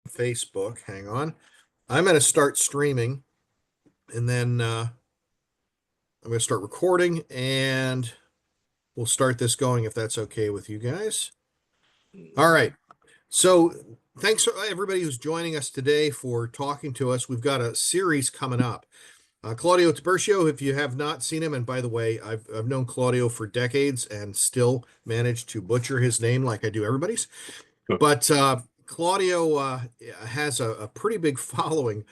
Facebook. Hang on. I'm going to start streaming and then I'm going to start recording and we'll start this going if that's okay with you guys. All right. So thanks for everybody who's joining us today for talking to us. We've got a series coming up. Claudio Tiburcio, if you have not seen him, and by the way, I've known Claudio for decades and still managed to butcher his name like I do everybody's. But Claudio has a pretty big following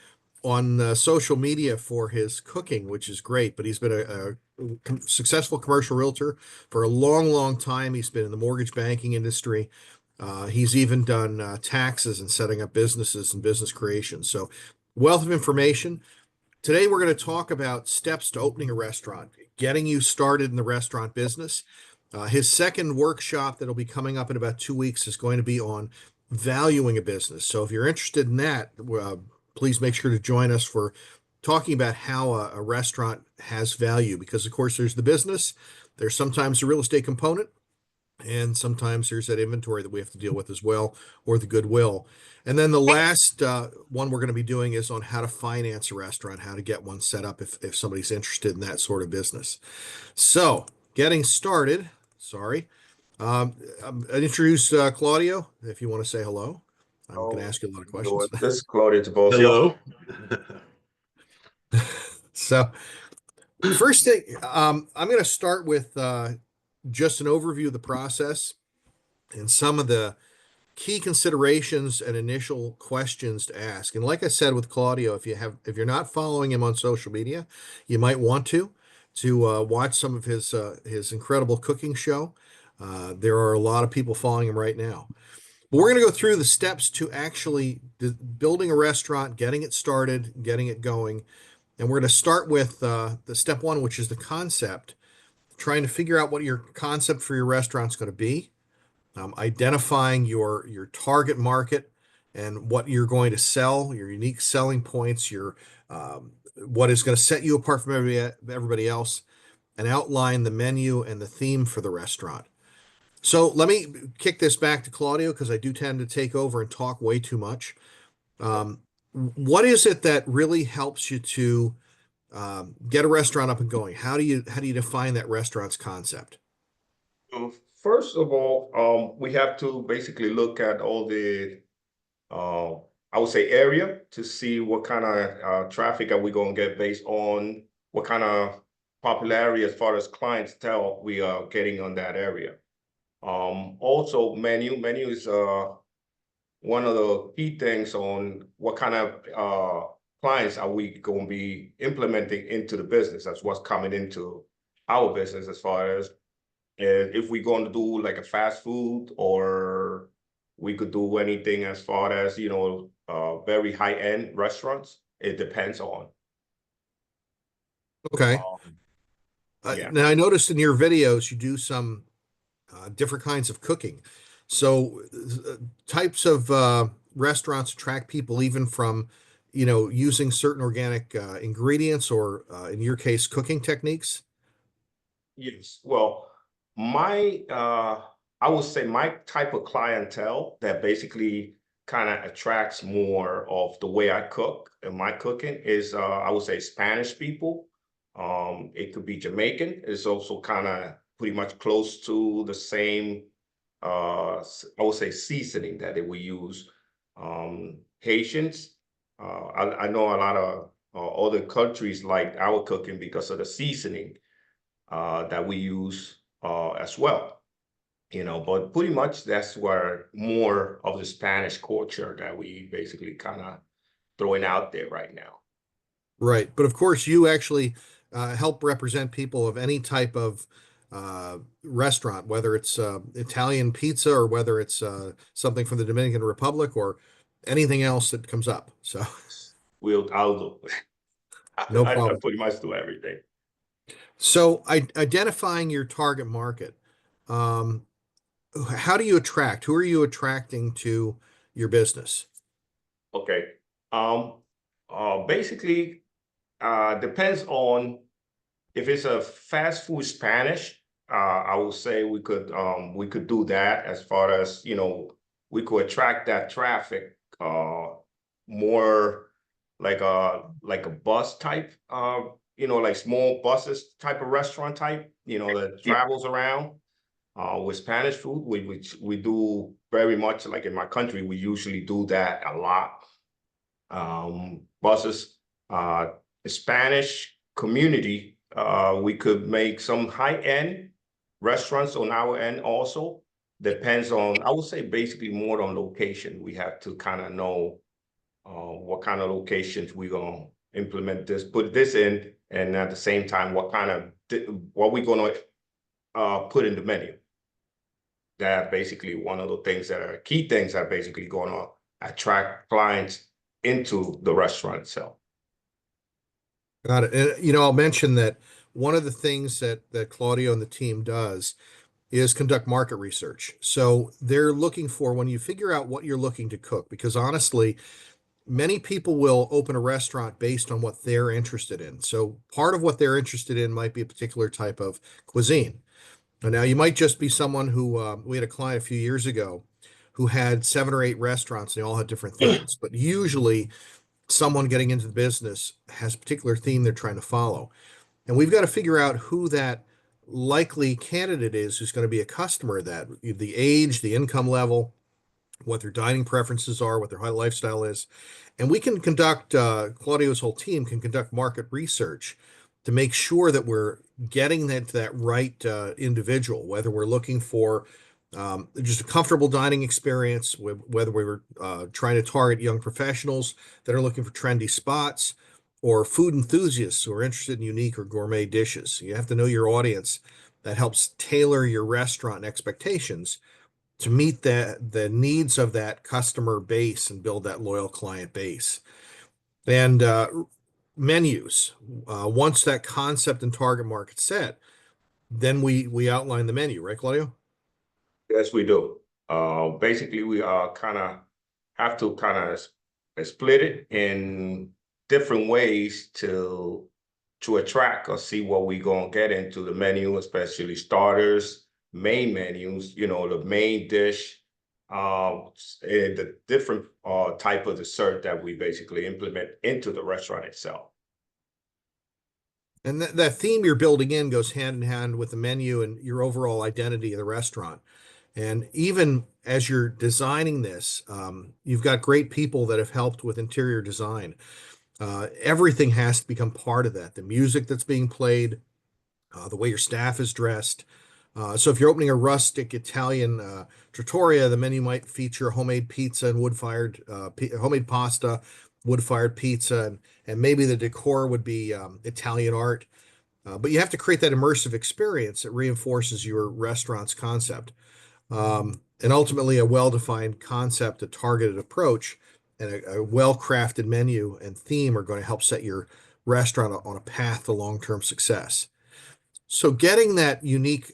on social media for his cooking, which is great. But he's been a successful commercial realtor for a long, long time. He's been in the mortgage banking industry. He's even done taxes and setting up businesses and business creation. So, wealth of information. Today, we're going to talk about steps to opening a restaurant, getting you started in the restaurant business. His second workshop that'll be coming up in about 2 weeks is going to be on valuing a business. So if you're interested in that, please make sure to join us for talking about how a restaurant has value. Because of course, there's the business, there's sometimes a real estate component, and sometimes there's that inventory that we have to deal with as well, or the goodwill. And then the last one we're going to be doing is on how to finance a restaurant, how to get one set up if somebody's interested in that sort of business. So, getting started, sorry. I introduce Claudio, if you want to say hello. I'm going to Oh, ask you a lot of doing questions. this is Claudio Tiburcio. Hello. So, first thing, I'm going to start with just an overview of the process and some of the key considerations and initial questions to ask. And like I said with Claudio, if you're not following him on social media, you might want to watch some of his incredible cooking show. There are a lot of people following him right now. But we're going to go through the steps to actually building a restaurant, getting it started, getting it going. And we're going to start with the step one, which is the concept, trying to figure out what your concept for your restaurant's going to be, identifying your target market and what you're going to sell, your unique selling points, your what is going to set you apart from everybody else, and outline the menu and the theme for the restaurant. So let me kick this back to Claudio because I do tend to take over and talk way too much. Um, what is it that really helps you to get a restaurant up and going? How do you define that restaurant's concept? First of all, we have to basically look at all the, uh, I would say, area to see what kind of traffic are we going to get based on what kind of popularity as far as clientele we are getting on that area. Also, menu is one of the key things on what kind of clients are we going to be implementing into the business. That's what's coming into our business as far as if we're going to do like a fast food, or we could do anything as far as, very high-end restaurants. It depends on. Okay. Yeah. Now I noticed in your videos you do some different kinds of cooking. So types of restaurants attract people even from, using certain organic ingredients or in your case, cooking techniques. Yes. Well, my I would say my type of clientele that basically kind of attracts more of the way I cook and my cooking is I would say Spanish people. It could be Jamaican. It's also kind of pretty much close to the same I would say seasoning that we use. Haitians. I know a lot of other countries like our cooking because of the seasoning that we use as well. But pretty much that's where more of the Spanish culture that we basically kind of throwing out there right now. Right. But of course, you actually help represent people of any type of restaurant, whether it's Italian pizza or whether it's something from the Dominican Republic or anything else that comes up. So I'll do. no I problem. pretty much do everything. So identifying your target market, um, how do you attract? Who are you attracting to your business? Okay. Um, Basically, depends on if it's a fast food Spanish. I would say we could do that as far as we could attract that traffic more like a bus type, like small buses type of restaurant type, that travels around. With Spanish food, which we do very much like in my country, we usually do that a lot. Buses, Spanish community, we could make some high-end restaurants on our end also. Depends on, I would say basically more on location. We have to kind of know what kind of locations we're gonna implement this, put this in, and at the same time, what we're gonna put in the menu. That basically one of the things that are key things that are basically gonna attract clients into the restaurant itself. Got it. And I'll mention that one of the things that Claudio and the team does is conduct market research. So they're looking for when you figure out what you're looking to cook, because honestly, many people will open a restaurant based on what they're interested in. So part of what they're interested in might be a particular type of cuisine. And now you might just be someone who we had a client a few years ago who had 7 or 8 restaurants. And they all had different themes, but usually someone getting into the business has a particular theme they're trying to follow. And we've got to figure out who that likely candidate is who's going to be a customer of that, the age, the income level, what their dining preferences are, what their high lifestyle is. And we can conduct, Claudio's whole team can conduct market research to make sure that we're getting that right individual, whether we're looking for just a comfortable dining experience, whether we were trying to target young professionals that are looking for trendy spots, or food enthusiasts who are interested in unique or gourmet dishes. You have to know your audience. That helps tailor your restaurant expectations to meet the needs of that customer base and build that loyal client base. And menus. Once that concept and target market set, then we outline the menu, right, Claudio? Yes, we do. Basically, we kind of have to kind of split it in different ways to attract or see what we gonna get into the menu, especially starters, main menus, the main dish, and the different type of dessert that we basically implement into the restaurant itself. And that theme you're building in goes hand in hand with the menu and your overall identity of the restaurant. And even as you're designing this, you've got great people that have helped with interior design. Everything has to become part of that. The music that's being played, the way your staff is dressed. So if you're opening a rustic Italian trattoria, the menu might feature homemade pizza and wood-fired homemade pasta, wood-fired pizza, and maybe the decor would be Italian art. But you have to create that immersive experience that reinforces your restaurant's concept. And ultimately, a well-defined concept, a targeted approach, and a well-crafted menu and theme are going to help set your restaurant on a path to long-term success. So getting that unique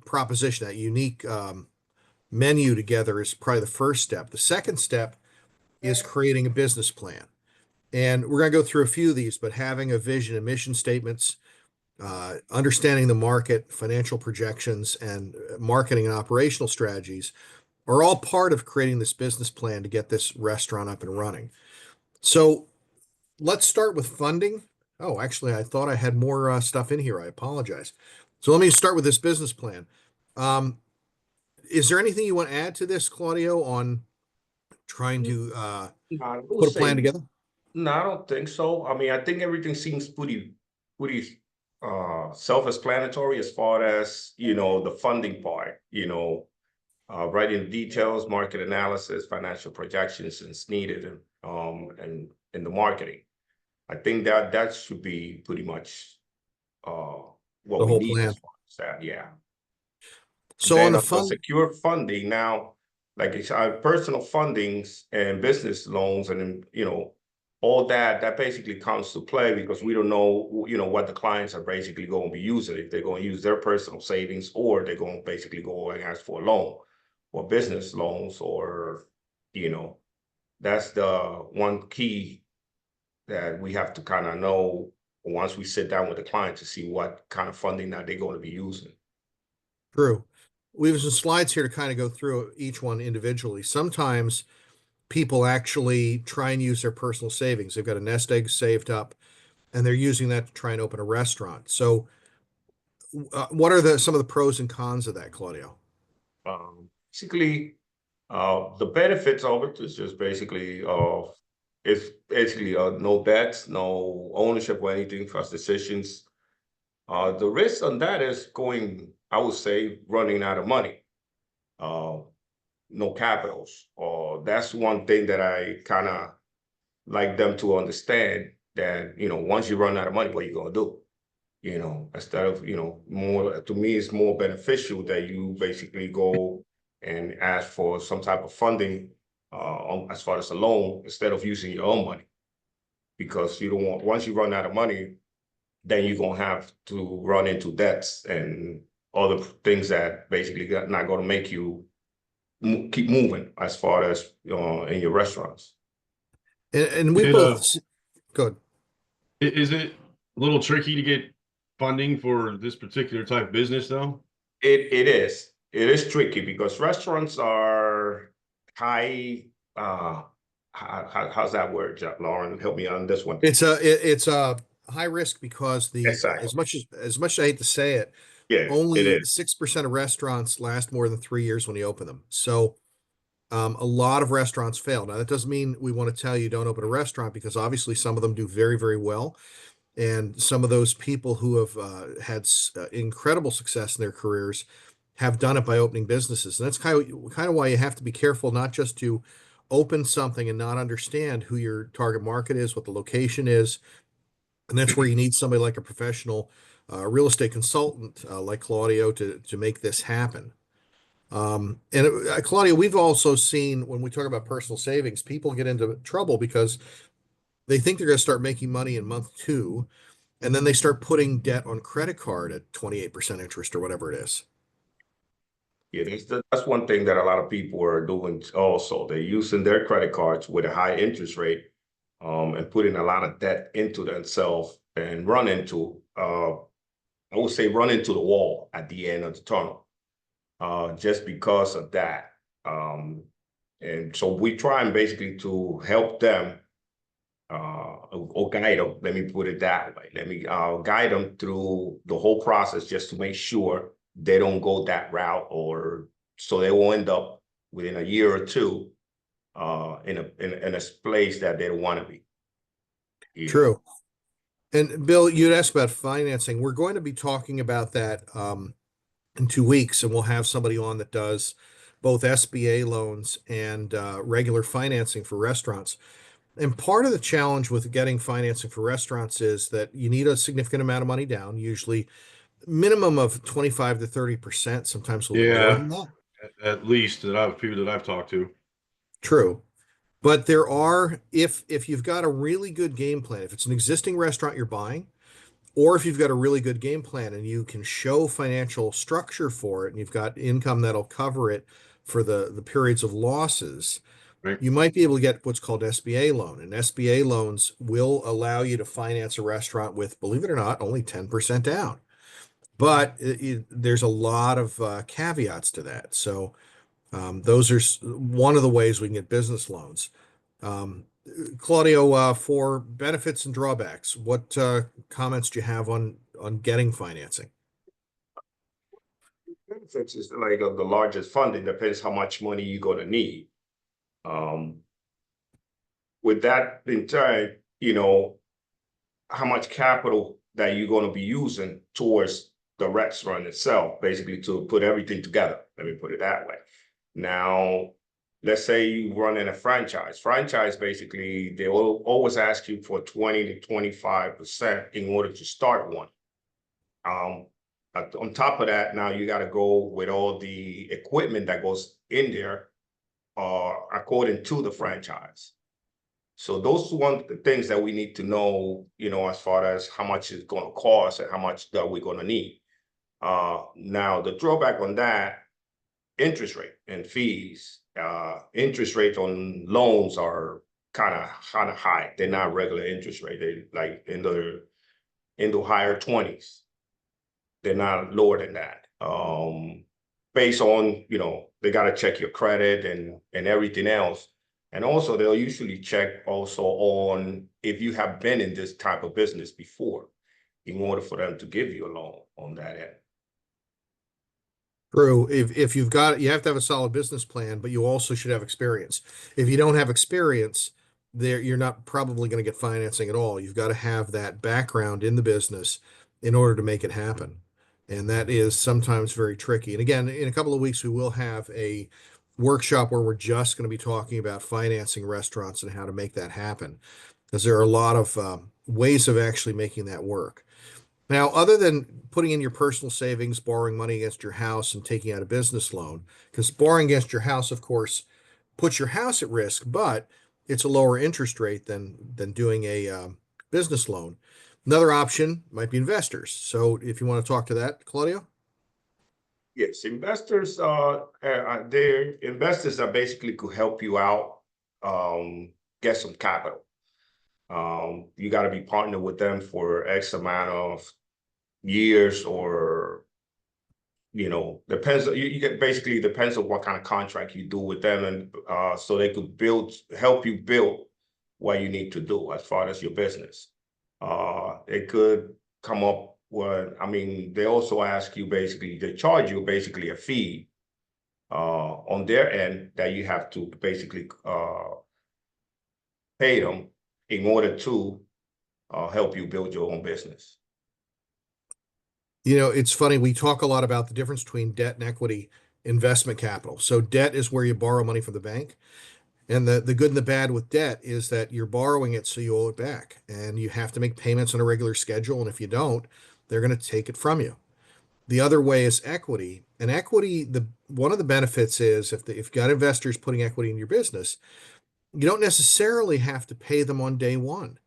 proposition, that unique menu together is probably the first step. The second step is creating a business plan. And we're going to go through a few of these, but having a vision and mission statements, understanding the market, financial projections, and marketing and operational strategies are all part of creating this business plan to get this restaurant up and running. So let's start with funding. Oh, actually, I thought I had more stuff in here. I apologize. So let me start with this business plan. Is there anything you want to add to this, Claudio, on trying to I will put a plan say, together? no, I don't think so. I mean, I think everything seems pretty self-explanatory as far as, the funding part, writing details, market analysis, financial projections is needed, and in the marketing. I think that should be pretty much what The we whole need plan. as far as that, yeah. So on Then the the fund, secure funding now, like it's our personal fundings and business loans, and then, all that basically comes to play because we don't know, what the clients are basically going to be using, if they're going to use their personal savings or they're going to basically go and ask for a loan or business loans, or, you know, that's the one key that we have to kind of know once we sit down with the client to see what kind of funding that they're going to be using. true. We have some slides here to kind of go through each one individually. Sometimes people actually try and use their personal savings. They've got a nest egg saved up, and they're using that to try and open a restaurant. So, what are some of the pros and cons of that, Claudio? Basically, the benefits of it is just basically it's basically no debts, no ownership or anything, fast decisions. The risk on that is going, I would say, running out of money. Uh, no capitals. Or that's one thing that I kind of like them to understand that, once you run out of money, what are you gonna do? Instead of, more, to me, it's more beneficial that you basically go and ask for some type of funding as far as a loan instead of using your own money. Because you don't want, once you run out of money, then you're gonna have to run into debts and other things that basically not gonna make you keep moving as far as in your restaurants. And we It, both good. is it a little tricky to get funding for this particular type of business though? It is tricky because restaurants are high. How's that word, Lauren? Help me on this one. It's a high risk because Exactly. as much as I hate to say it, Yeah, it only is. 6% of restaurants last more than 3 years when you open them. So a lot of restaurants fail. Now that doesn't mean we want to tell you don't open a restaurant, because obviously some of them do very, very well. And some of those people who have had incredible success in their careers have done it by opening businesses. And that's kind of why you have to be careful, not just to open something and not understand who your target market is, what the location is. And that's where you need somebody like a professional real estate consultant like Claudio to make this happen. Claudio, we've also seen when we talk about personal savings, people get into trouble because they think they're going to start making money in month two, and then they start putting debt on credit card at 28% interest or whatever it is. Yeah, that's one thing that a lot of people are doing also. They're using their credit cards with a high interest rate, and putting a lot of debt into themselves and I would say run into the wall at the end of the tunnel, just because of that. And so we try and basically to help them or guide them. Let me put it that way. Let me guide them through the whole process just to make sure they don't go that route, or so they will end up within a year or two in a place that they don't want to be. True. And Bill, you'd asked about financing. We're going to be talking about that in 2 weeks, and we'll have somebody on that does both SBA loans and regular financing for restaurants. And part of the challenge with getting financing for restaurants is that you need a significant amount of money down, usually minimum of 25 to 30%, sometimes a little bit more Yeah, than that. at least that I've people that I've talked to. True. But there are, if you've got a really good game plan, if it's an existing restaurant you're buying, or if you've got a really good game plan and you can show financial structure for it and you've got income that'll cover it for the periods of losses, Right. you might be able to get what's called SBA loan. And SBA loans will allow you to finance a restaurant with, believe it or not, only 10% down. But there's a lot of caveats to that. So those are one of the ways we can get business loans. Um, Claudio, for benefits and drawbacks, what comments do you have on getting financing? Benefits is like the largest funding, depends how much money you're going to need. With that in turn, how much capital that you're going to be using towards the restaurant itself, basically to put everything together. Let me put it that way. Now, let's say you run in a franchise. Franchise, basically, they will always ask you for 20 to 25% in order to start one. On top of that, now you got to go with all the equipment that goes in there, according to the franchise. So those are one of the things that we need to know, as far as how much it's going to cost and how much that we're going to need. Now, the drawback on that, interest rate and fees. Interest rates on loans are kind of high. They're not regular interest rate. They like in the higher 20s. They're not lower than that. Based on, they got to check your credit and everything else. And also they'll usually check also on if you have been in this type of business before in order for them to give you a loan on that end. True. If you've got, you have to have a solid business plan, but you also should have experience. If you don't have experience, you're not probably going to get financing at all. You've got to have that background in the business in order to make it happen. And that is sometimes very tricky. And again, in a couple of weeks, we will have a workshop where we're just going to be talking about financing restaurants and how to make that happen, because there are a lot of ways of actually making that work. Now, other than putting in your personal savings, borrowing money against your house, and taking out a business loan, because borrowing against your house, of course, puts your house at risk, but it's a lower interest rate than doing a business loan. Another option might be investors. So, if you want to talk to that, Claudio. Yes, investors their investors are basically could help you out, get some capital. You got to be partnered with them for X amount of years, or depends. You get basically depends on what kind of contract you do with them, and so they could help you build what you need to do as far as your business. It could come up with, I mean, they also ask you basically, they charge you basically a fee on their end that you have to basically pay them in order to help you build your own business. You know, it's funny, we talk a lot about the difference between debt and equity investment capital. So debt is where you borrow money from the bank. And the good and the bad with debt is that you're borrowing it so you owe it back. And you have to make payments on a regular schedule. And if you don't, they're going to take it from you. The other way is equity. And equity, the one of the benefits is if you've got investors putting equity in your business, you don't necessarily have to pay them on day one,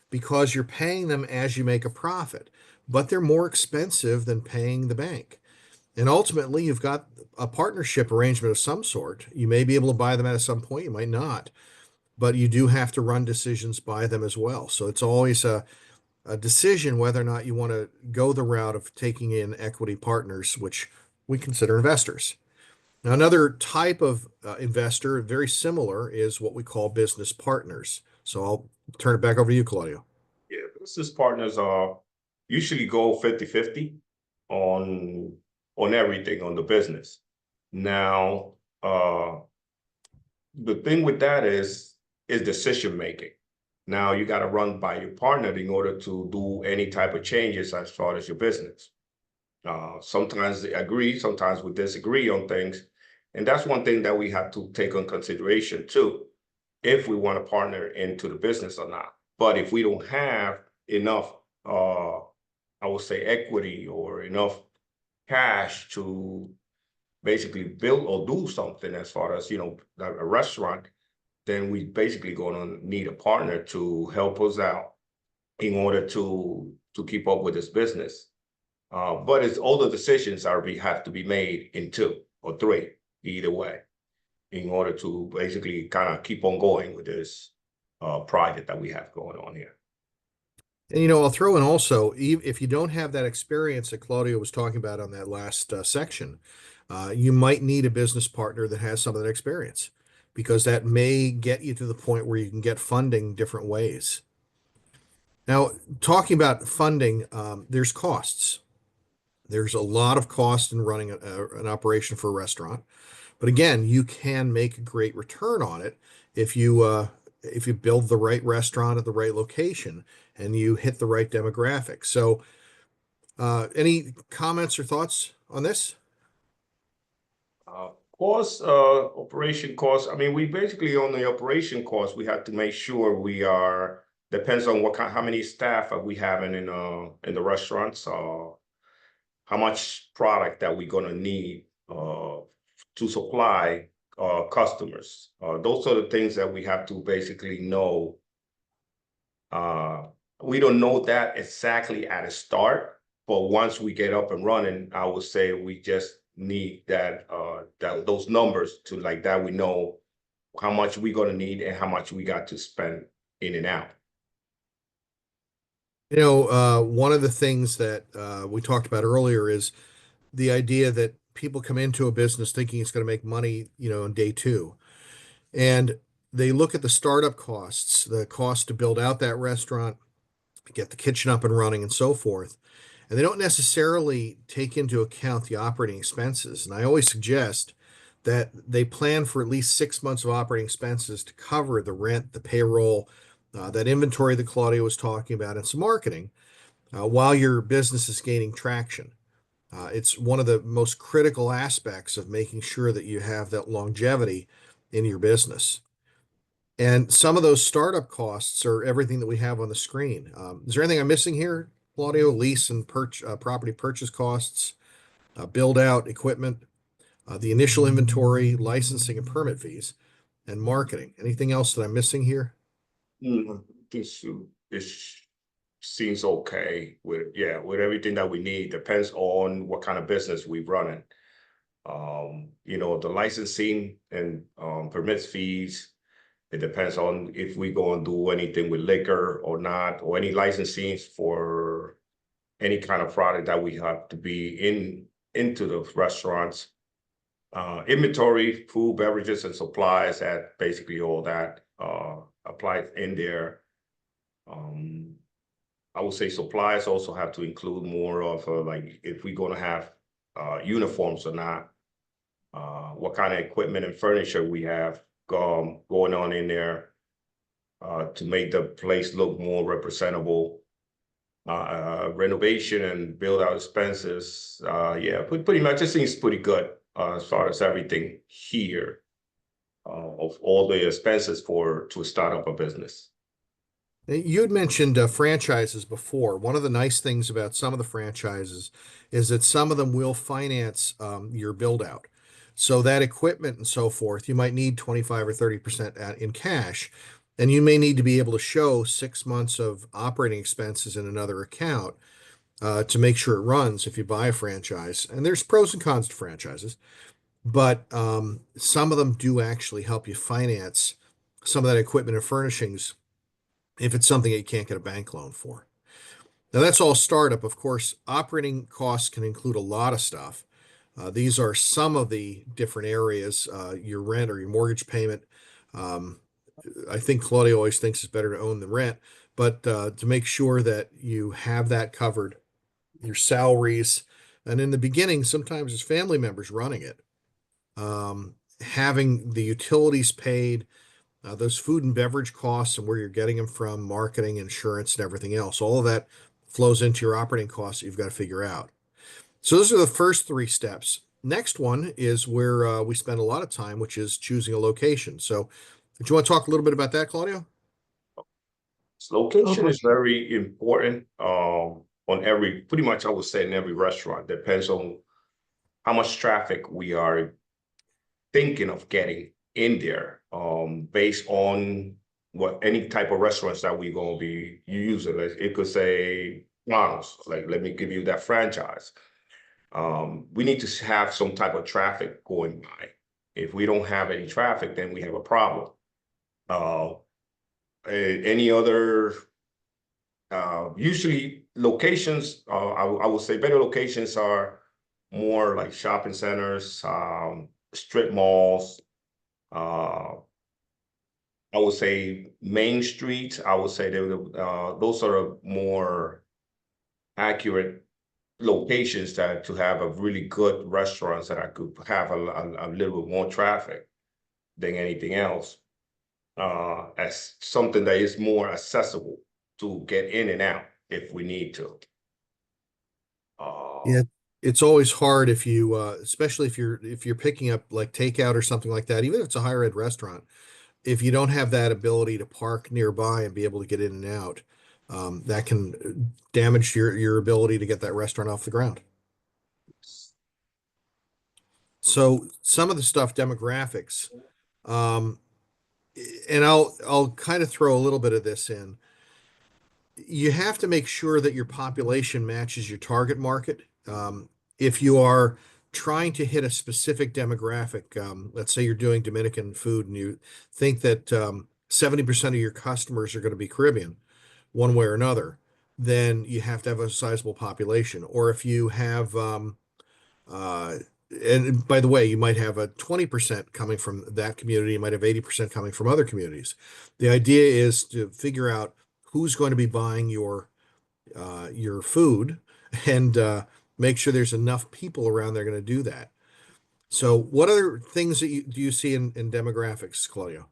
because you're paying them as you make a profit, but they're more expensive than paying the bank. And ultimately, you've got a partnership arrangement of some sort. You may be able to buy them at some point, you might not, but you do have to run decisions by them as well. So it's always a decision whether or not you want to go the route of taking in equity partners, which we consider investors. Now, another type of investor, very similar, is what we call business partners. So I'll turn it back over to you, Claudio. Yeah, business partners are usually go 50-50 on everything on the business. Now, the thing with that is decision making. Now you got to run by your partner in order to do any type of changes as far as your business. Sometimes they agree, sometimes we disagree on things. And that's one thing that we have to take on consideration too, if we want to partner into the business or not. But if we don't have enough, I would say, equity or enough cash to basically build or do something as far as, a restaurant, then we basically going to need a partner to help us out in order to keep up with this business. But it's all the decisions have to be made in 2 or 3, either way, in order to basically kind of keep on going with this project that we have going on here. And I'll throw in also, if you don't have that experience that Claudio was talking about on that last section, you might need a business partner that has some of that experience, because that may get you to the point where you can get funding different ways. Now, talking about funding, there's costs. There's a lot of cost in running an operation for a restaurant. But again, you can make a great return on it if you build the right restaurant at the right location and you hit the right demographic. So, any comments or thoughts on this? Operation costs. I mean, we basically on the operation costs, we have to make sure we are, depends on how many staff are we having in the restaurants, how much product that we're gonna need to supply customers. Those are the things that we have to basically know. We don't know that exactly at a start, but once we get up and running, I would say we just need that those numbers to like that. We know how much we're gonna need and how much we got to spend in and out. One of the things that we talked about earlier is the idea that people come into a business thinking it's going to make money, on day 2. And they look at the startup costs, the cost to build out that restaurant, get the kitchen up and running, and so forth. And they don't necessarily take into account the operating expenses. And I always suggest that they plan for at least 6 months of operating expenses to cover the rent, the payroll, that inventory that Claudia was talking about, and some marketing while your business is gaining traction. It's one of the most critical aspects of making sure that you have that longevity in your business. And some of those startup costs are everything that we have on the screen. Is there anything I'm missing here, Claudio? Lease and property purchase costs, build out equipment, the initial inventory, licensing and permit fees, and marketing. Anything else that I'm missing here? This seems okay with, yeah, with everything that we need. Depends on what kind of business we're running. The licensing and permits fees. It depends on if we go and do anything with liquor or not, or any licensing for any kind of product that we have to be into the restaurants. Inventory, food, beverages, and supplies, that basically all that applies in there. I would say supplies also have to include more of like if we're going to have uniforms or not, what kind of equipment and furniture we have going on in there to make the place look more representable. Renovation and build out expenses. Yeah, pretty much it seems pretty good as far as everything here of all the expenses to start up a business. You had mentioned franchises before. One of the nice things about some of the franchises is that some of them will finance your build out. So that equipment and so forth, you might need 25 or 30% in cash, and you may need to be able to show 6 months of operating expenses in another account to make sure it runs if you buy a franchise. And there's pros and cons to franchises, but some of them do actually help you finance some of that equipment and furnishings if it's something that you can't get a bank loan for. Now, that's all startup. Of course, operating costs can include a lot of stuff. These are some of the different areas, your rent or your mortgage payment. I think Claudia always thinks it's better to own the rent, but to make sure that you have that covered, your salaries, and in the beginning, sometimes it's family members running it. Having the utilities paid, those food and beverage costs and where you're getting them from, marketing, insurance, and everything else, all of that flows into your operating costs that you've got to figure out. So those are the first 3 steps. Next one is where we spend a lot of time, which is choosing a location. So do you want to talk a little bit about that, Claudio? Location is very important on pretty much I would say in every restaurant. Depends on how much traffic we are thinking of getting in there, based on what any type of restaurants that we're going to be using. It could say McDonald's, like let me give you that franchise. We need to have some type of traffic going by. If we don't have any traffic, then we have a problem. Any other, usually locations, I would say better locations are more like shopping centers, strip malls. I would say main streets. I would say those are more accurate locations to have a really good restaurants that I could have a little bit more traffic than anything else, as something that is more accessible to get in and out if we need to. Yeah, it's always hard if you, especially if you're picking up like takeout or something like that, even if it's a higher ed restaurant, if you don't have that ability to park nearby and be able to get in and out, that can damage your ability to get that restaurant off the ground. So some of the stuff, demographics, um, and I'll kind of throw a little bit of this in. You have to make sure that your population matches your target market. If you are trying to hit a specific demographic, let's say you're doing Dominican food and you think that 70% of your customers are going to be Caribbean, one way or another, then you have to have a sizable population. Or if you have and by the way, you might have a 20% coming from that community, you might have 80% coming from other communities. The idea is to figure out who's going to be buying your food and make sure there's enough people around that are going to do that. So what other things that do you see in demographics, Claudio?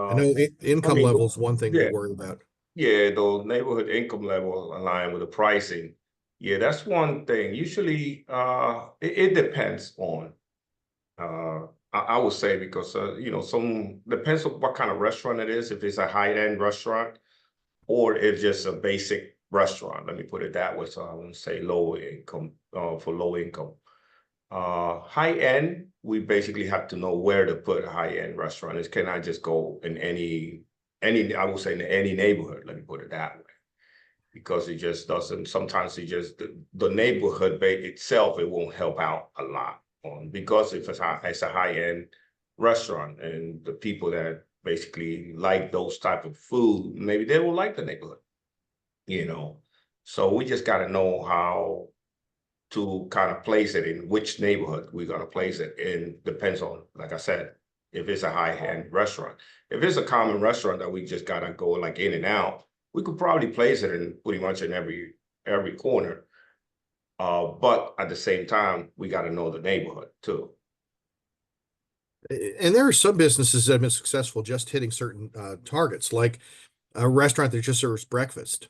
I know Um, I income mean, level is one thing we yeah, worry about. yeah, the neighborhood income level align with the pricing. Yeah, that's one thing. Usually, it depends on. I would say because some depends on what kind of restaurant it is. If it's a high-end restaurant, or if just a basic restaurant. Let me put it that way. So I wouldn't say low income for low income. High end, we basically have to know where to put a high end restaurant. It cannot just go in any I would say in any neighborhood. Let me put it that way, because it just doesn't. Sometimes it just the neighborhood itself it won't help out a lot on because if it's a high end restaurant and the people that basically like those type of food, maybe they will like the neighborhood, you know. So we just got to know how to kind of place it in which neighborhood we're going to place it in depends on, like I said, if it's a high-end restaurant. If it's a common restaurant that we just got to go like in and out, we could probably place it in pretty much in every corner. But at the same time, we got to know the neighborhood too. And there are some businesses that have been successful just hitting certain targets, like a restaurant that just serves breakfast,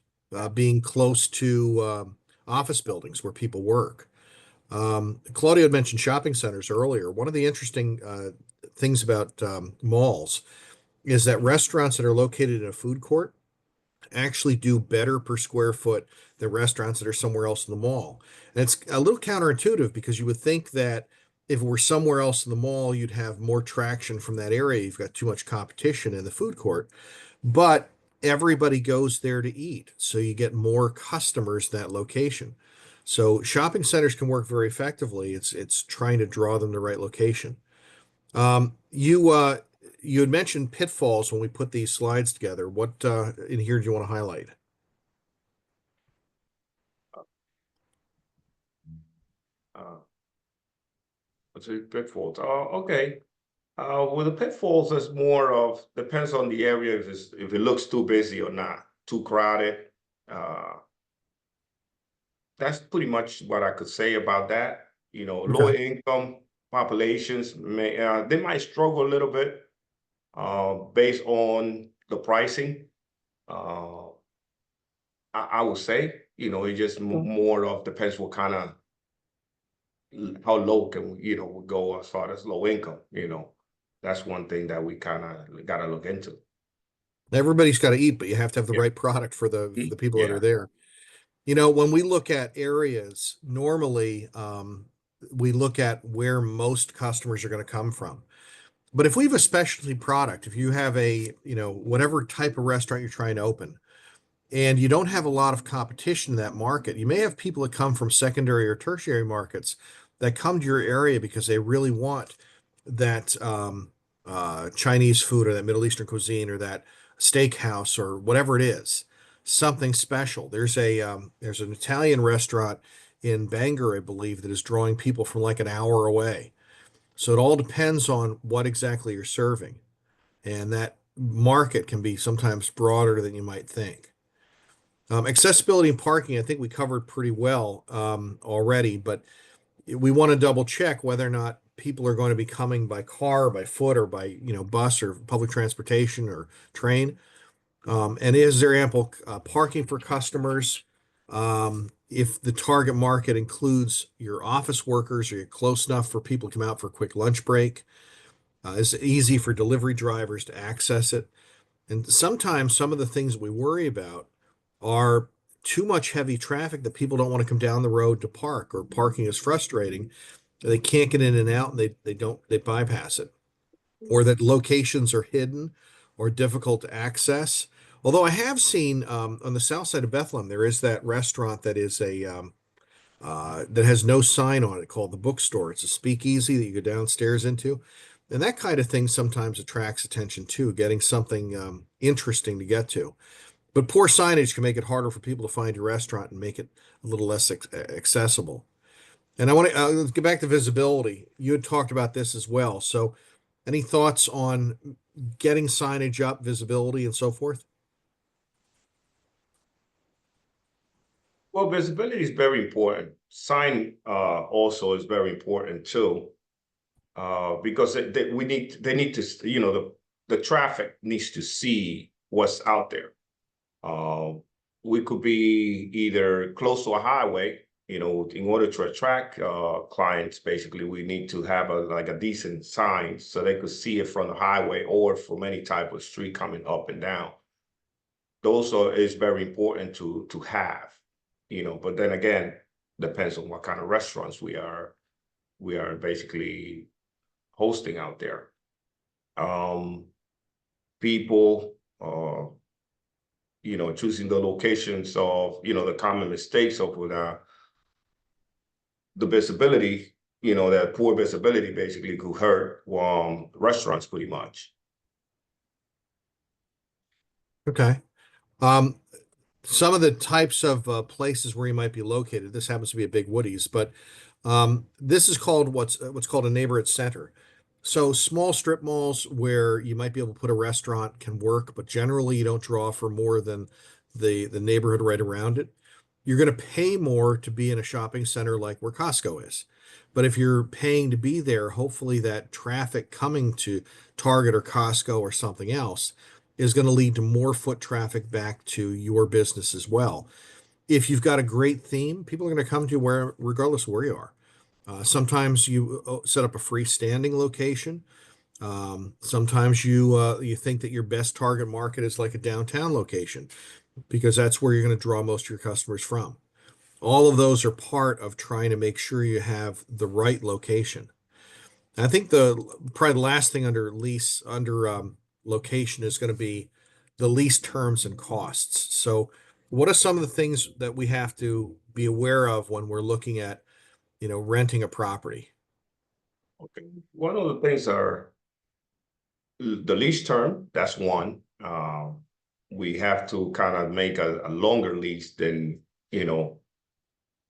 being close to office buildings where people work. Claudio had mentioned shopping centers earlier. One of the interesting things about malls is that restaurants that are located in a food court actually do better per square foot than restaurants that are somewhere else in the mall. And it's a little counterintuitive because you would think that if it were somewhere else in the mall, you'd have more traction from that area. You've got too much competition in the food court, but everybody goes there to eat. So you get more customers in that location. So shopping centers can work very effectively. It's trying to draw them to the right location. You had mentioned pitfalls when we put these slides together. What in here do you want to highlight? Uh, let's see, pitfalls. Okay. Well, the pitfalls is more of depends on the area if it looks too busy or not, too crowded. Uh, that's pretty much what I could say about that. Lower Okay. income populations they might struggle a little bit based on the pricing. Uh, I would say, it just more of depends what kind of how low can we go as far as low income. That's one thing that we kind of got to look into. Everybody's got to eat, but you have to have the Yeah. right product for the people that Yeah. are there. When we look at areas, normally we look at where most customers are going to come from. But if we have a specialty product, if you have whatever type of restaurant you're trying to open, and you don't have a lot of competition in that market, you may have people that come from secondary or tertiary markets that come to your area because they really want that Chinese food or that Middle Eastern cuisine or that steakhouse or whatever it is, something special. There's an Italian restaurant in Bangor, I believe, that is drawing people from like an hour away. So it all depends on what exactly you're serving, and that market can be sometimes broader than you might think. Accessibility and parking, I think we covered pretty well already, but we want to double check whether or not people are going to be coming by car, by foot, or by bus or public transportation or train. And is there ample parking for customers? If the target market includes your office workers, are you close enough for people to come out for a quick lunch break? Is it easy for delivery drivers to access it? And sometimes some of the things we worry about are too much heavy traffic that people don't want to come down the road to park, or parking is frustrating. They can't get in and out and they bypass it, or that locations are hidden or difficult to access. Although I have seen on the south side of Bethlehem, there is that restaurant that is that has no sign on it called the Bookstore. It's a speakeasy that you go downstairs into. And that kind of thing sometimes attracts attention too, getting something interesting to get to. But poor signage can make it harder for people to find your restaurant and make it a little less accessible. And I want to let's get back to visibility. You had talked about this as well. So, any thoughts on getting signage up, visibility, and so forth? Well, visibility is very important. Sign also is very important too, because they need to, you know, the traffic needs to see what's out there. Uh, we could be either close to a highway, you know, in order to attract clients. Basically, we need to have a decent sign so they could see it from the highway or from any type of street coming up and down. Those are is very important to have, you know. But then again, depends on what kind of restaurants we are basically hosting out there. Um, people, you know, choosing the locations of, you know, the common mistakes of the visibility, you know, that poor visibility basically could hurt restaurants pretty much. Okay. Um, some of the types of places where you might be located. This happens to be a Big Woody's, but this is called what's called a neighborhood center. So small strip malls where you might be able to put a restaurant can work, but generally you don't draw for more than the neighborhood right around it. You're going to pay more to be in a shopping center like where Costco is. But if you're paying to be there, hopefully that traffic coming to Target or Costco or something else is going to lead to more foot traffic back to your business as well. If you've got a great theme, people are going to come to you where, regardless of where you are. Sometimes you set up a freestanding location. Sometimes you think that your best target market is like a downtown location because that's where you're going to draw most of your customers from. All of those are part of trying to make sure you have the right location. I think the probably the last thing under lease under location is going to be the lease terms and costs. So, what are some of the things that we have to be aware of when we're looking at, renting a property? Okay. One of the things are the lease term. That's one. We have to kind of make a longer lease than, you know,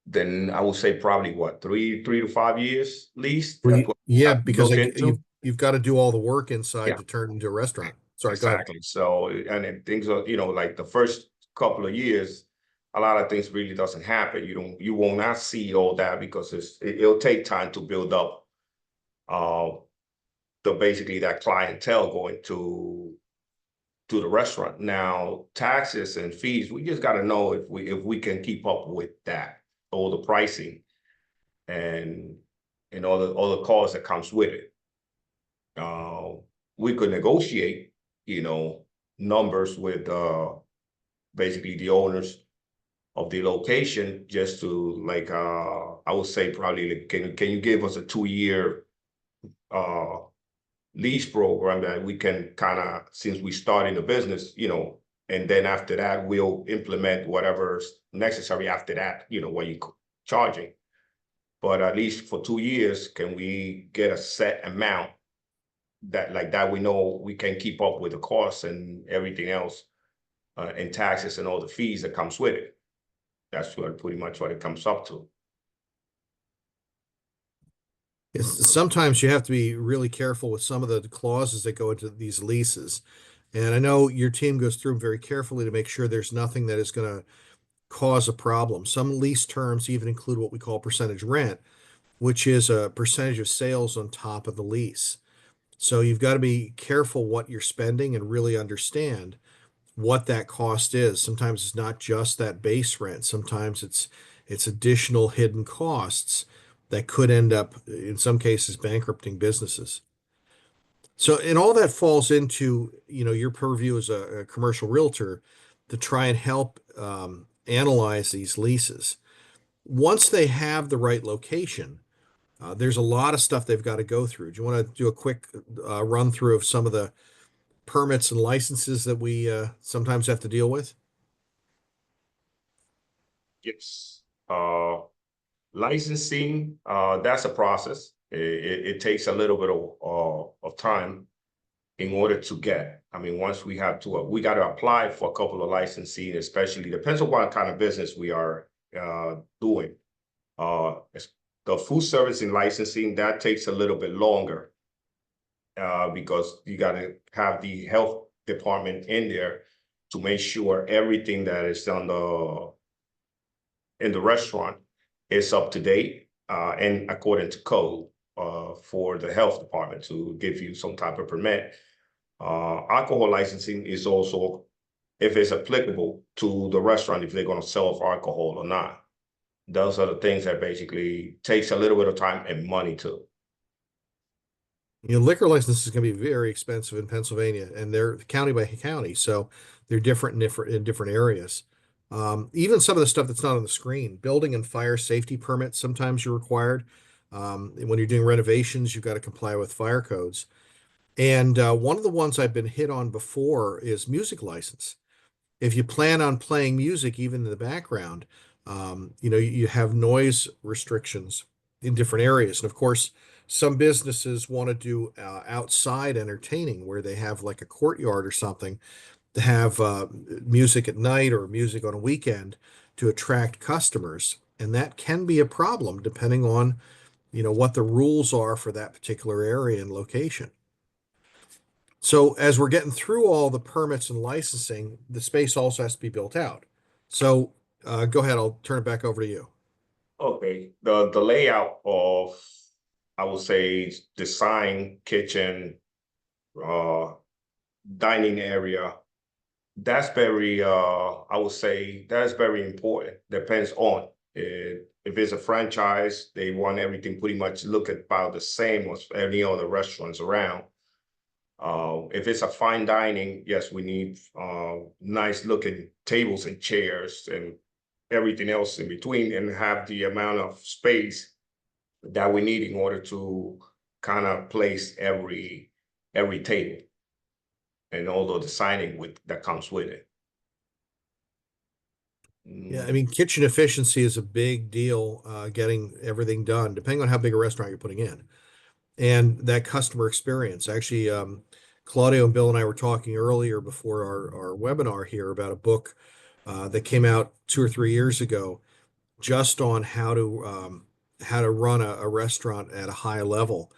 than I would say probably what, 3 to 5 years lease. Well, That's what we yeah, have to because look like into. you've got to do all the work inside Yeah, to turn it into a restaurant. Sorry, go ahead. exactly. So, and then things are, you know, like the first couple of years, a lot of things really doesn't happen. You will not see all that because it'll take time to build up uh the basically that clientele going to the restaurant. Now, taxes and fees, we just got to know if we can keep up with that, all the pricing and all the costs that comes with it. Uh, we could negotiate, you know, numbers with basically the owners of the location just to like I would say probably like, can you give us a 2 year uh lease program that we can kind of, since we start in the business, you know, and then after that we'll implement whatever's necessary after that, you know, what you charging. But at least for 2 years, can we get a set amount that like that we know we can keep up with the costs and everything else, and taxes and all the fees that comes with it. That's what pretty much what it comes up to. Sometimes you have to be really careful with some of the clauses that go into these leases. And I know your team goes through them very carefully to make sure there's nothing that is going to cause a problem. Some lease terms even include what we call percentage rent, which is a percentage of sales on top of the lease. So you've got to be careful what you're spending and really understand what that cost is. Sometimes it's not just that base rent. Sometimes it's additional hidden costs that could end up, in some cases, bankrupting businesses. So, and all that falls into, your purview as a commercial realtor to try and help analyze these leases. Once they have the right location, there's a lot of stuff they've got to go through. Do you want to do a quick run through of some of the permits and licenses that we sometimes have to deal with? Yes. Licensing, that's a process. It takes a little bit of time. in order to get. I mean, once we have to, we got to apply for a couple of licensing, especially depends on what kind of business we are doing. The food service and licensing, that takes a little bit longer because you got to have the health department in there to make sure everything that is in the restaurant is up to date and according to code for the health department to give you some type of permit. Alcohol licensing is also if it's applicable to the restaurant, if they're going to sell alcohol or not. Those are the things that basically takes a little bit of time and money too. You know, liquor licenses can be very expensive in Pennsylvania, and they're county by county, so they're different in different areas. Even some of the stuff that's not on the screen, building and fire safety permits, sometimes you're required. When you're doing renovations, you've got to comply with fire codes. And one of the ones I've been hit on before is music license. If you plan on playing music, even in the background, you know, you have noise restrictions in different areas. And of course, some businesses want to do outside entertaining where they have like a courtyard or something to have music at night or music on a weekend to attract customers. And that can be a problem depending on, you know, what the rules are for that particular area and location. So as we're getting through all the permits and licensing, the space also has to be built out. So go ahead, I'll turn it back over to you. Okay, the layout of, I would say, design, kitchen, dining area, that's very, I would say, that's very important. Depends on it. If it's a franchise, they want everything pretty much look about the same as any other restaurants around. If it's a fine dining, yes, we need nice looking tables and chairs and everything else in between, and have the amount of space that we need in order to kind of place every table and all the designing that comes with it. Yeah, I mean, kitchen efficiency is a big deal, getting everything done, depending on how big a restaurant you're putting in. And that customer experience. Actually, Claudio and Bill and I were talking earlier before our webinar here about a book that came out 2 or 3 years ago, just on how to run a restaurant at a high level,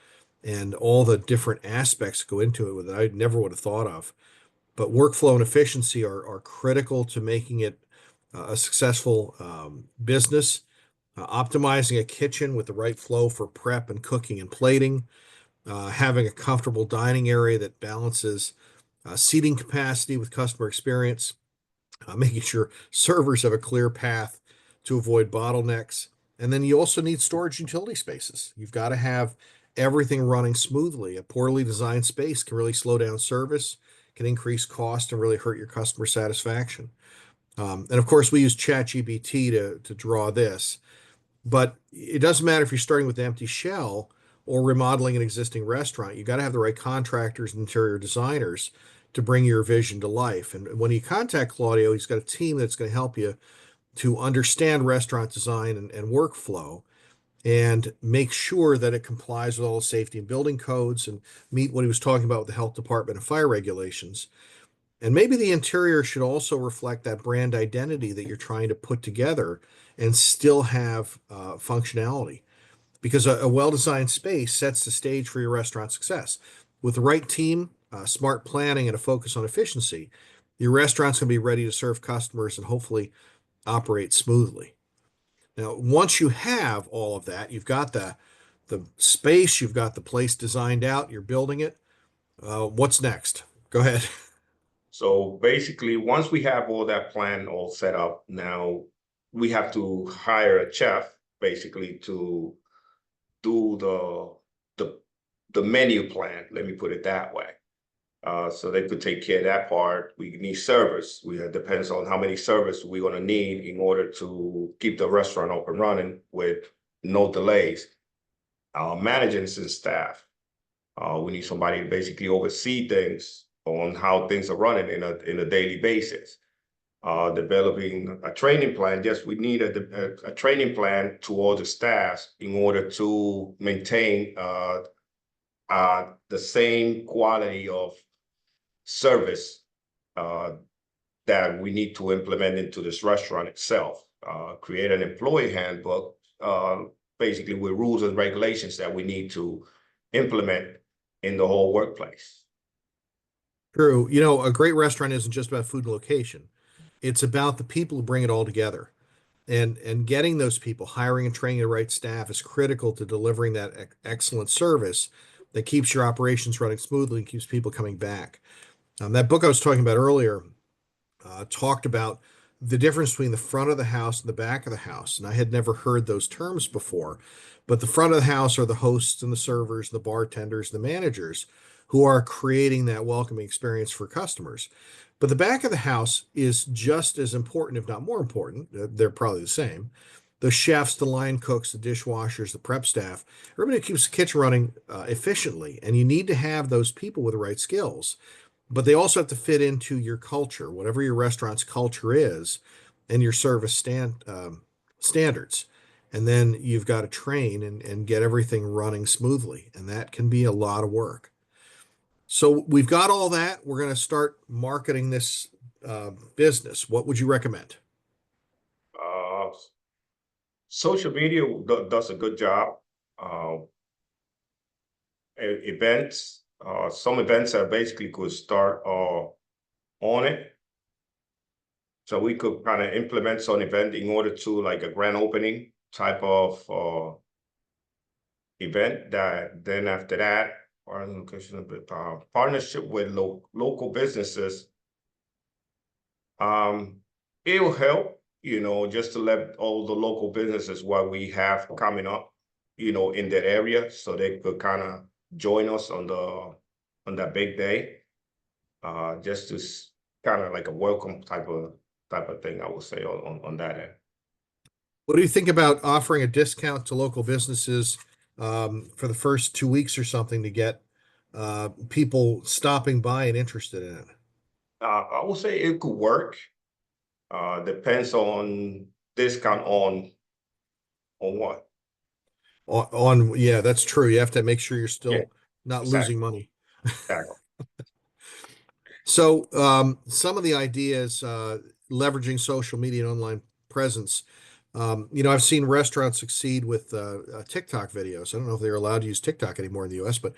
and all the different aspects go into it that I never would have thought of. But workflow and efficiency are critical to making it a successful business. Optimizing a kitchen with the right flow for prep and cooking and plating, having a comfortable dining area that balances seating capacity with customer experience, making sure servers have a clear path to avoid bottlenecks. And then you also need storage utility spaces. You've got to have everything running smoothly. A poorly designed space can really slow down service, can increase cost, and really hurt your customer satisfaction. And of course, we use ChatGPT to draw this. But it doesn't matter if you're starting with an empty shell or remodeling an existing restaurant. You got to have the right contractors and interior designers to bring your vision to life. And when you contact Claudio, he's got a team that's going to help you to understand restaurant design and workflow, and make sure that it complies with all the safety and building codes and meet what he was talking about with the health department and fire regulations. And maybe the interior should also reflect that brand identity that you're trying to put together and still have functionality. Because a well-designed space sets the stage for your restaurant success. With the right team, smart planning, and a focus on efficiency, your restaurant's going to be ready to serve customers and hopefully operate smoothly. Now, once you have all of that, you've got the space, you've got the place designed out, you're building it. What's next? Go ahead. So basically, once we have all that plan all set up, now we have to hire a chef basically to do the menu plan. Let me put it that way. So they could take care of that part. We need servers. It depends on how many servers we're going to need in order to keep the restaurant up and running with no delays. Managing and staff. We need somebody to basically oversee things on how things are running in a daily basis. Developing a training plan. Yes, we need a training plan to all the staffs in order to maintain the same quality of service that we need to implement into this restaurant itself. Create an employee handbook, basically with rules and regulations that we need to implement in the whole workplace. True. You know, a great restaurant isn't just about food and location. It's about the people who bring it all together. And getting those people, hiring and training the right staff is critical to delivering that excellent service that keeps your operations running smoothly and keeps people coming back. That book I was talking about earlier talked about the difference between the front of the house and the back of the house. And I had never heard those terms before. But the front of the house are the hosts and the servers, the bartenders, the managers who are creating that welcoming experience for customers. But the back of the house is just as important, if not more important. They're probably the same. The chefs, the line cooks, the dishwashers, the prep staff, everybody keeps the kitchen running efficiently. And you need to have those people with the right skills, but they also have to fit into your culture, whatever your restaurant's culture is, and your service standards. And then you've got to train and get everything running smoothly. And that can be a lot of work. So we've got all that. We're going to start marketing this business. What would you recommend? Uh, Social media does a good job. Uh, Events, some events that basically could start on it. So we could kind of implement some event in order to like a grand opening type of event that then after that, partnership with local businesses. It will help, just to let all the local businesses what we have coming up, in that area, so they could kind of join us on that big day. Just to kind of like a welcome type of thing, I would say on that end. What do you think about offering a discount to local businesses for the first 2 weeks or something to get people stopping by and interested in it? I would say it could work. Depends on discount on what. Yeah, that's true. You have to make sure you're Yeah, still not losing exactly. money. Exactly. So some of the ideas, leveraging social media and online presence. I've seen restaurants succeed with TikTok videos. I don't know if they're allowed to use TikTok anymore in the US, but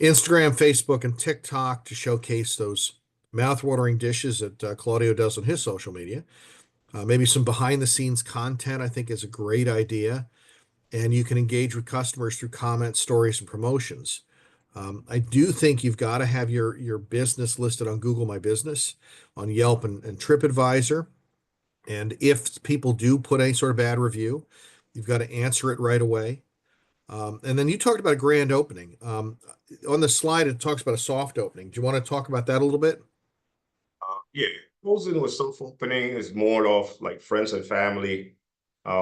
Instagram, Facebook, and TikTok to showcase those mouthwatering dishes that Claudio does on his social media. Maybe some behind the scenes content, I think, is a great idea. And you can engage with customers through comments, stories, and promotions. I do think you've got to have your business listed on Google My Business, on Yelp and TripAdvisor. And if people do put any sort of bad review, you've got to answer it right away. And then you talked about a grand opening. On the slide, it talks about a soft opening. Do you want to talk about that a little bit? Yeah, closing with soft opening is more of like friends and family,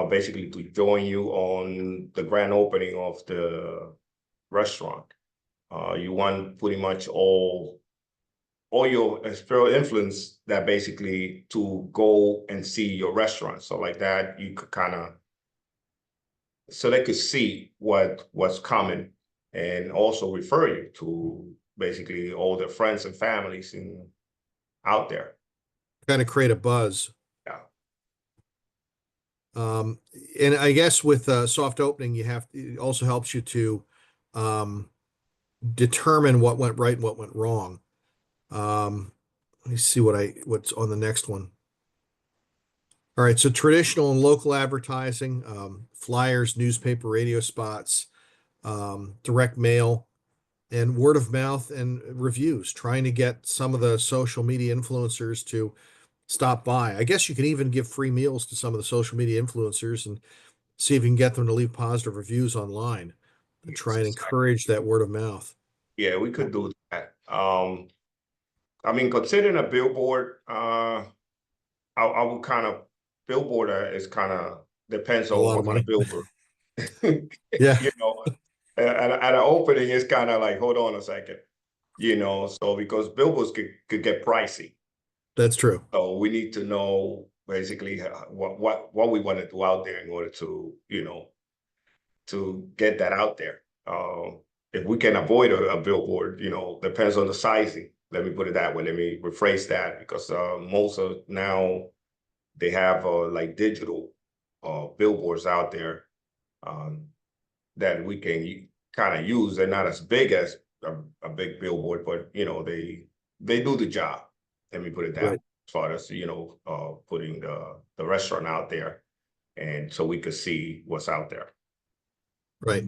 basically to join you on the grand opening of the restaurant. You want pretty much all your sphere of influence that basically to go and see your restaurant. So like that, you could kind of, so they could see what's coming and also refer you to basically all their friends and families out there. Kind of create a buzz. Yeah. And I guess with soft opening, it also helps you to determine what went right and what went wrong. Let me see what's on the next one. All right, so traditional and local advertising, flyers, newspaper, radio spots, direct mail, and word of mouth and reviews, trying to get some of the social media influencers to stop by. I guess you can even give free meals to some of the social media influencers and see if you can get them to leave positive reviews online and try and encourage that word of mouth. Yeah, we could do that. I mean, considering a billboard, I would kind of billboard is kind of depends A on lot what of kind money. of billboard. Yeah, You know, at an opening, it's kind of like, hold on a second, so because billboards could get pricey. that's true. So we need to know basically what we want to do out there in order to, to get that out there. if we can avoid a billboard, depends on the sizing. Let me put it that way. Let me rephrase that because most of now they have like digital billboards out there um, that we can kind of use. They're not as big as a big billboard, but they do the job. Let me put it that way, Right. as far as putting the restaurant out there, and so we could see what's out there. Right.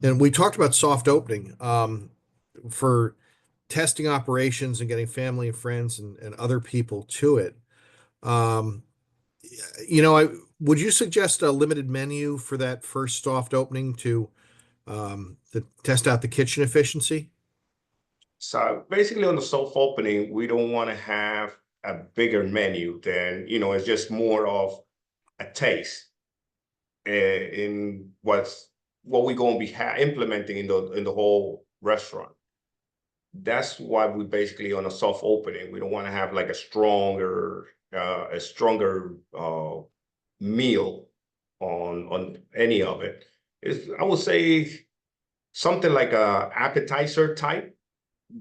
And we talked about soft opening for testing operations and getting family and friends and other people to it. Um, would you suggest a limited menu for that first soft opening to test out the kitchen efficiency? So basically, on the soft opening, we don't want to have a bigger menu than it's just more of a taste in what we're going to be implementing in the whole restaurant. That's why we basically on a soft opening. We don't want to have like a stronger meal on any of it. I would say something like a appetizer type,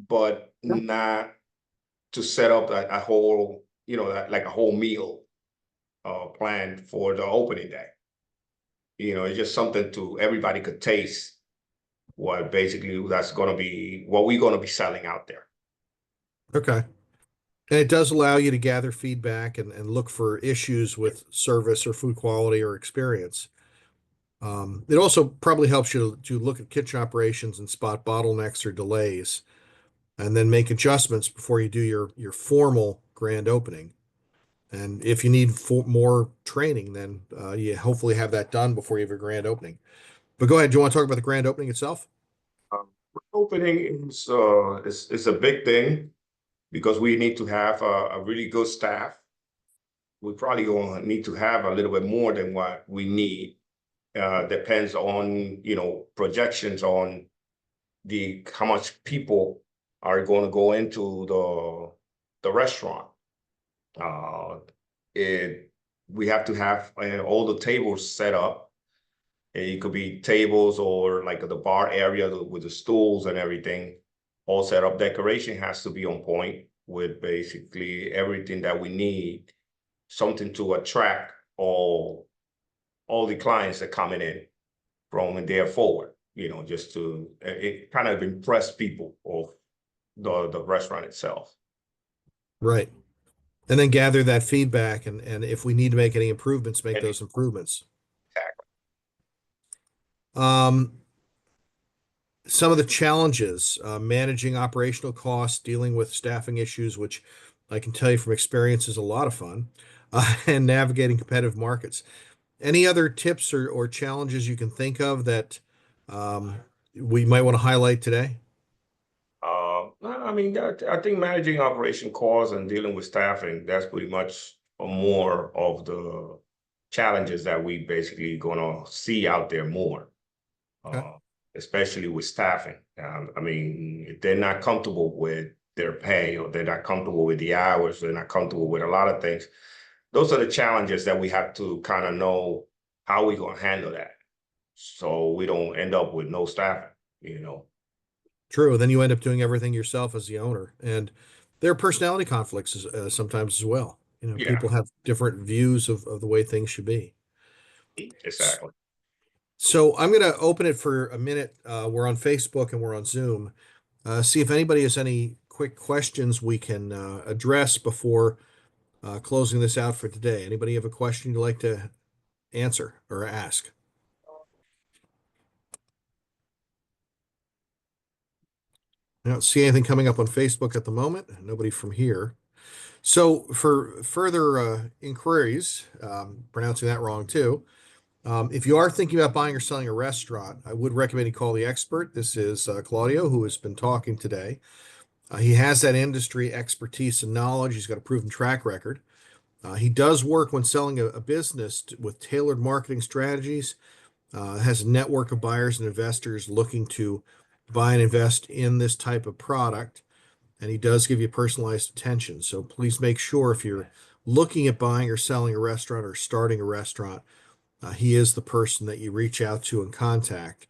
but not to set up a whole, like a whole meal planned for the opening day. It's just something to everybody could taste what basically that's going to be what we're going to be selling out there. Okay. And it does allow you to gather feedback and look for issues with service or food quality or experience. It also probably helps you to look at kitchen operations and spot bottlenecks or delays, and then make adjustments before you do your formal grand opening. And if you need more training, then you hopefully have that done before you have a grand opening. But go ahead. Do you want to talk about the grand opening itself? Opening is a big thing because we need to have a really good staff. We probably going to need to have a little bit more than what we need. Depends on projections on how much people are going to go into the restaurant. We have to have all the tables set up. It could be tables or like the bar area with the stools and everything all set up. Decoration has to be on point with basically everything that we need, something to attract all the clients that coming in from there forward, just to it kind of impress people of the restaurant itself. Right. And then gather that feedback and if we need to make any improvements, make those improvements. Exactly. Some of the challenges, managing operational costs, dealing with staffing issues, which I can tell you from experience is a lot of fun, and navigating competitive markets. Any other tips or challenges you can think of that we might want to highlight today? I mean, I think managing operation costs and dealing with staffing, that's pretty much more of the challenges that we basically gonna see out there more, Okay. especially with staffing. I mean, if they're not comfortable with their pay or they're not comfortable with the hours, they're not comfortable with a lot of things. Those are the challenges that we have to kind of know how we gonna handle that, so we don't end up with no staffing. True. Then you end up doing everything yourself as the owner, and there are personality conflicts sometimes as well. Yeah, People have different views of the way things should be. exactly. So I'm going to open it for a minute. We're on Facebook and we're on Zoom. See if anybody has any quick questions we can address before closing this out for today. Anybody have a question you'd like to answer or ask? I don't see anything coming up on Facebook at the moment. Nobody from here. So for further inquiries, pronouncing that wrong too, if you are thinking about buying or selling a restaurant, I would recommend you call the expert. This is Claudio, who has been talking today. He has that industry expertise and knowledge. He's got a proven track record. He does work when selling a business with tailored marketing strategies, has a network of buyers and investors looking to buy and invest in this type of product. And he does give you personalized attention. So please make sure if you're looking at buying or selling a restaurant or starting a restaurant, he is the person that you reach out to and contact.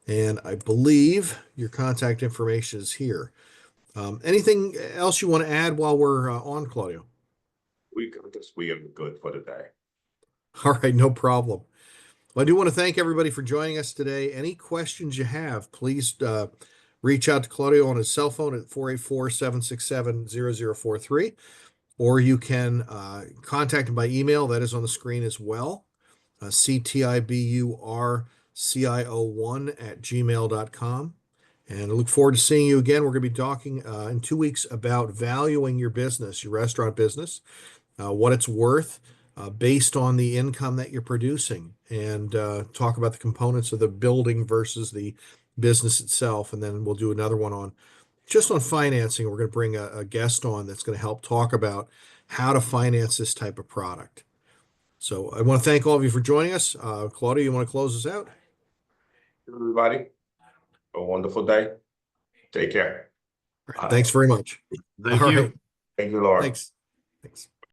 And I believe your contact information is here. Anything else you want to add while we're on, Claudio? We are good for the day. All right, no problem. Well, I do want to thank everybody for joining us today. Any questions you have, please reach out to Claudio on his cell phone at 484-767-0043, or you can contact him by email. That is on the screen as well. ctiburcio1@gmail.com. And I look forward to seeing you again. We're going to be talking in 2 weeks about valuing your business, your restaurant business, what it's worth based on the income that you're producing, and talk about the components of the building versus the business itself. And then we'll do another one on just on financing. We're going to bring a guest on that's going to help talk about how to finance this type of product. So I want to thank all of you for joining us. Claudia, you want to close us out? Everybody, a wonderful day. Take care. Thanks very much. Thank All you. right. Thank you, Laura. Thanks.